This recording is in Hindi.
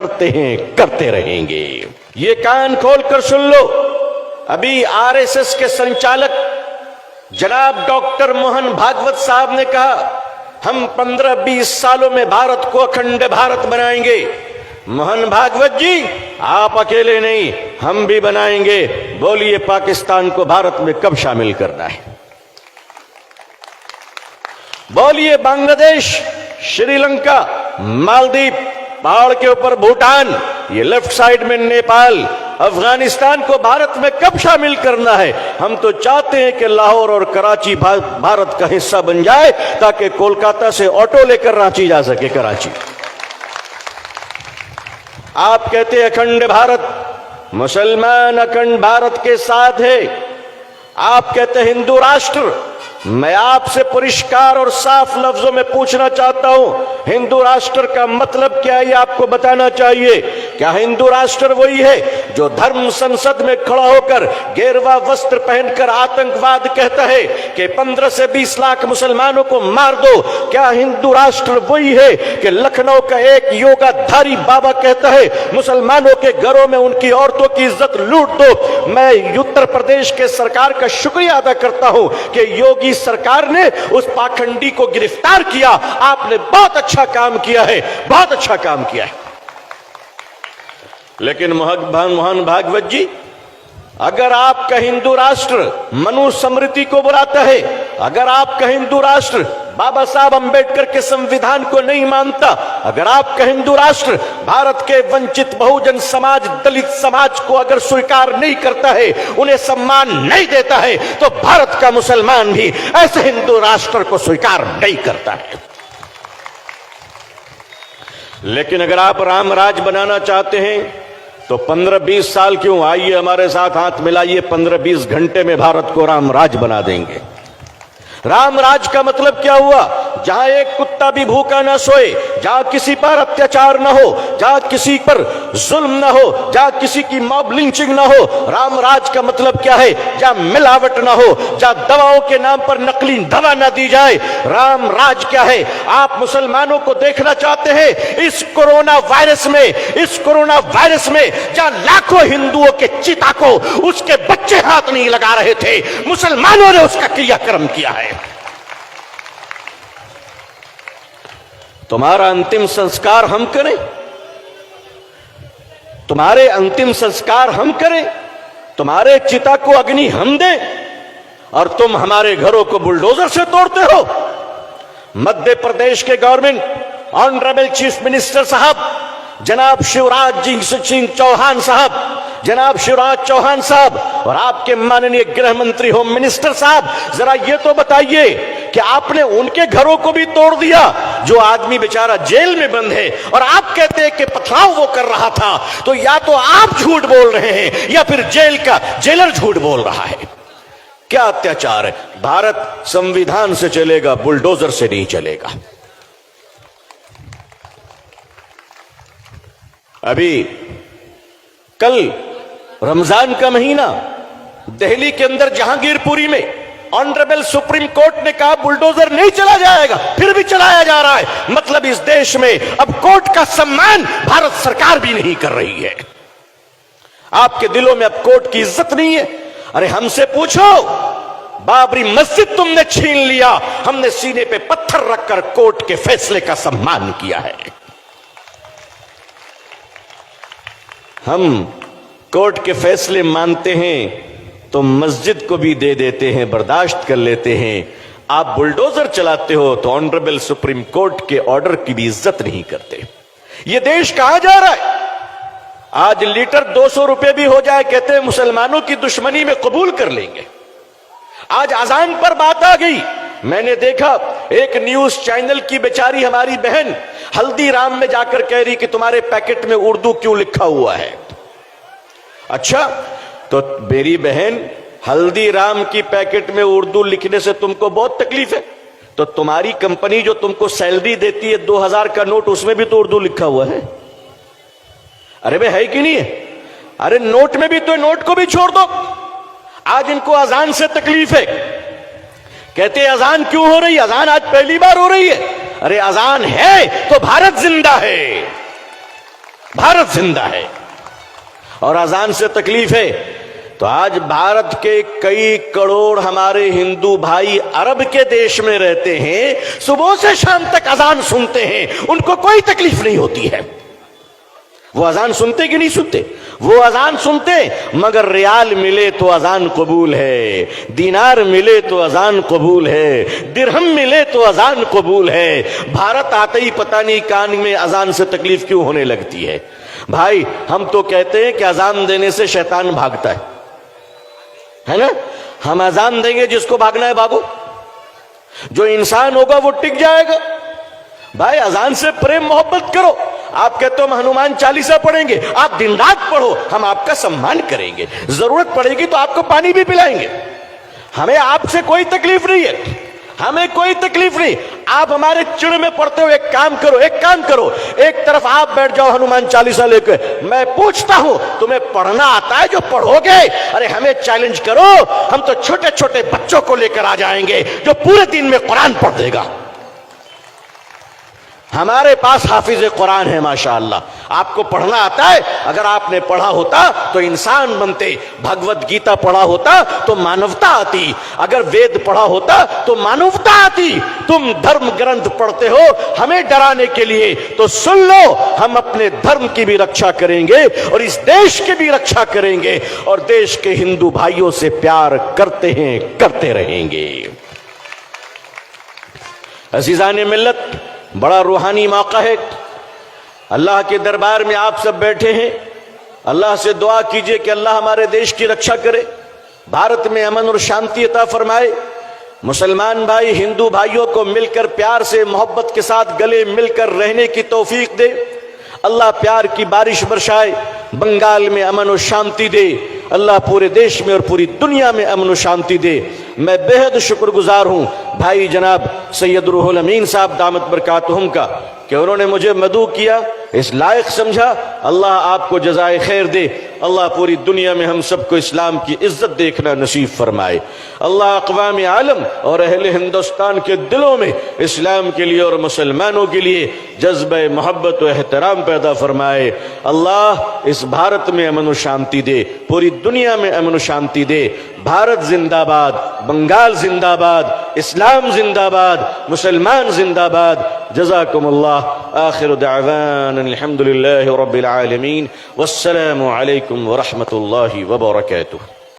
करते हैं, करते रहेंगे। ये कान खोलकर सुन लो, अभी आरएसएस के संचालक जनाब डॉक्टर मोहन भागवत साहब ने कहा हम 15-20 सालों में भारत को अखंड भारत बनाएंगे। मोहन भागवत जी, आप अकेले नहीं, हम भी बनाएंगे। बोलिए पाकिस्तान को भारत में कब शामिल करना है? बोलिए बांग्लादेश, श्रीलंका, मालदीव, पहाड़ के ऊपर भूटान, ये लेफ्ट साइड में नेपाल, अफगानिस्तान को भारत में कब शामिल करना है? हम तो चाहते हैं कि लाहौर और कराची भारत का हिस्सा बन जाए ताकि कोलकाता से ऑटो लेकर रांची जा सके, कराची। आप कहते हैं अखंड भारत, मुसलमान अखंड भारत के साथ है। आप कहते हैं हिंदू राष्ट्र। मैं आपसे परिष्कार और साफ लफ्जों में पूछना चाहता हूं, हिंदू राष्ट्र का मतलब क्या है ये आपको बताना चाहिए। क्या हिंदू राष्ट्र वही है जो धर्म संसद में खड़ा होकर गेरुआ वस्त्र पहनकर आतंकवाद कहता है कि 15 से 20 लाख मुसलमानों को मार दो? क्या हिंदू राष्ट्र वही है कि लखनऊ का एक योगाधारी बाबा कहता है मुसलमानों के घरों में उनकी औरतों की इज्जत लूट दो? मैं उत्तर प्रदेश के सरकार का शुक्रिया अदा करता हूं कि योगी सरकार ने उस पाखंडी को गिरफ्तार किया। आपने बहुत अच्छा काम किया है, बहुत अच्छा काम किया है। लेकिन मोहन भागवत जी, अगर आपका हिंदू राष्ट्र मनुस्मृति को बुलाता है, अगर आपका हिंदू राष्ट्र बाबा साहब अंबेडकर के संविधान को नहीं मानता, अगर आपका हिंदू राष्ट्र भारत के वंचित बहुजन समाज, दलित समाज को अगर स्वीकार नहीं करता है, उन्हें सम्मान नहीं देता है, तो भारत का मुसलमान भी ऐसे हिंदू राष्ट्र को स्वीकार नहीं करता है। लेकिन अगर आप राम राज बनाना चाहते हैं तो 15-20 साल क्यों, आइए हमारे साथ हाथ मिलाइए, 15-20 घंटे में भारत को राम राज बना देंगे। राम राज का मतलब क्या हुआ? जहां एक कुत्ता भी भूखा ना सोए, जहां किसी पर अत्याचार ना हो, जहां किसी पर जुल्म ना हो, जहां किसी की मॉब लिंचिंग ना हो। राम राज का मतलब क्या है? जहां मिलावट ना हो, जहां दवाओं के नाम पर नकली दवा ना दी जाए। राम राज क्या है? आप मुसलमानों को देखना चाहते हैं इस कोरोना वायरस में, इस कोरोना वायरस में जहां लाखों हिंदुओं के चिता को उसके बच्चे हाथ नहीं लगा रहे थे, मुसलमानों ने उसका क्रियाक्रम किया है। तुम्हारा अंतिम संस्कार हम करें, तुम्हारे अंतिम संस्कार हम करें, तुम्हारे चिता को अग्नि हम दें, और तुम हमारे घरों को बुलडोजर से तोड़ते हो। मध्य प्रदेश के गवर्नमेंट ऑनरेबल चीफ मिनिस्टर साहब जनाब शिवराज सिंह चौहान साहब, जनाब शिवराज चौहान साहब, और आपके माननीय गृह मंत्री होम मिनिस्टर साहब, जरा ये तो बताइए कि आपने उनके घरों को भी तोड़ दिया जो आदमी बेचारा जेल में बंद है, और आप कहते हैं कि पथराव वो कर रहा था। तो या तो आप झूठ बोल रहे हैं या फिर जेल का जेलर झूठ बोल रहा है। क्या अत्याचार है? भारत संविधान से चलेगा, बुलडोजर से नहीं चलेगा। अभी कल रमजान का महीना, दिल्ली के अंदर जहांगीरपुरी में ऑनरेबल सुप्रीम कोर्ट ने कहा बुलडोजर नहीं चला जाएगा, फिर भी चलाया जा रहा है। मतलब इस देश में अब कोर्ट का सम्मान भारत सरकार भी नहीं कर रही है। आपके दिलों में अब कोर्ट की इज्जत नहीं है। अरे हमसे पूछो, बाबरी मस्जिद तुमने छीन लिया, हमने सीने पे पत्थर रखकर कोर्ट के फैसले का सम्मान किया है। हम कोर्ट के फैसले मानते हैं तो मस्जिद को भी दे देते हैं, बर्दाश्त कर लेते हैं। आप बुलडोजर चलाते हो तो ऑनरेबल सुप्रीम कोर्ट के ऑर्डर की भी इज्जत नहीं करते। ये देश कहां जा रहा है? आज लीटर 200 रुपए भी हो जाए, कहते हैं मुसलमानों की दुश्मनी में कबूल कर लेंगे। आज अजान पर बात आ गई। मैंने देखा एक न्यूज चैनल की बेचारी हमारी बहन हल्दीराम में जाकर कह रही कि तुम्हारे पैकेट में उर्दू क्यों लिखा हुआ है। अच्छा, तो मेरी बहन, हल्दीराम की पैकेट में उर्दू लिखने से तुमको बहुत तकलीफ है, तो तुम्हारी कंपनी जो तुमको सैलरी देती है 2000 का नोट, उसमें भी तो उर्दू लिखा हुआ है। अरे भाई, है कि नहीं है? अरे नोट में भी तो, नोट को भी छोड़ दो। आज इनको अजान से तकलीफ है, कहते हैं अजान क्यों हो रही? अजान आज पहली बार हो रही है। अरे अजान है तो भारत जिंदा है। भारत जिंदा है। और अजान से तकलीफ है तो आज भारत के कई करोड़ हमारे हिंदू भाई अरब के देश में रहते हैं, सुबह से शाम तक अजान सुनते हैं, उनको कोई तकलीफ नहीं होती है। वो अजान सुनते कि नहीं सुनते? वो अजान सुनते, मगर रियाल मिले तो अजान कबूल है, दीनार मिले तो अजान कबूल है, दिरहम मिले तो अजान कबूल है। भारत आते ही पता नहीं कान में अजान से तकलीफ क्यों होने लगती है। भाई हम तो कहते हैं कि अजान देने से शैतान भागता है ना? हम अजान देंगे जिसको भागना है बाबू, जो इंसान होगा वो टिक जाएगा। भाई अजान से प्रेम मोहब्बत करो। आप कहते हो हम हनुमान चालीसा पढ़ेंगे, आप दिन रात पढ़ो, हम आपका सम्मान करेंगे, जरूरत पड़ेगी तो आपको पानी भी पिलाएंगे। हमें आपसे कोई तकलीफ नहीं है, हमें कोई तकलीफ नहीं। आप हमारे चिड़ में पड़ते हो, एक काम करो, एक तरफ आप बैठ जाओ हनुमान चालीसा लेकर, मैं पूछता हूं तुम्हें पढ़ना आता है जो पढ़ोगे? अरे हमें चैलेंज करो, हम तो छोटे छोटे बच्चों को लेकर आ जाएंगे जो पूरे दिन में कुरान पढ़ देगा। हमारे पास हाफिज कुरान है माशाअल्लाह। आपको पढ़ना आता है? अगर आपने पढ़ा होता तो इंसान बनते, भगवत गीता पढ़ा होता तो मानवता आती, अगर वेद पढ़ा होता तो मानवता आती। तुम धर्म ग्रंथ पढ़ते हो हमें डराने के लिए, तो सुन लो, हम अपने धर्म की भी रक्षा करेंगे और इस देश की भी रक्षा करेंगे और देश के हिंदू भाइयों से प्यार करते हैं, करते रहेंगे। अजीजान मिल्लत, बड़ा रूहानी मौका है। अल्लाह के दरबार में आप सब बैठे हैं, अल्लाह से दुआ कीजिए कि अल्लाह हमारे देश की रक्षा करे, भारत में अमन और शांति अता फरमाए। मुसलमान भाई हिंदू भाइयों को मिलकर प्यार से मोहब्बत के साथ गले मिलकर रहने की तौफीक दे। अल्लाह प्यार की बारिश बरसाए, बंगाल में अमन और शांति दे, अल्लाह पूरे देश में और पूरी दुनिया में अमन और शांति दे। मैं बेहद शुक्रगुजार हूं भाई जनाब सैयद रूहुल अमीन साहब दामत बरकातुहुम का कि उन्होंने मुझे मदऊ किया, इस लायक समझा। अल्लाह आपको जज़ाए खैर दे, अल्लाह पूरी दुनिया में हम सबको इस्लाम की इज्जत देखना नसीब फरमाए। अल्लाह अक़वाम आलम और अहले हिंदुस्तान के दिलों में इस्लाम के लिए और मुसलमानों के लिए जज्बे मोहब्बत व एहतराम पैदा फरमाए। अल्लाह इस भारत में अमन व शांति दे, पूरी दुनिया में अमन व शांति दे। भारत जिंदाबाद, बंगाल जिंदाबाद, इस्लाम जिंदाबाद, मुसलमान जिंदाबाद। जज़ाकुमुल्लाह। आखिर दावाना अल्हम्दुलिल्लाहि रब्बिल आलमीन। वस्सलामु अलैकुम व रहमतुल्लाहि व बरकातुहू।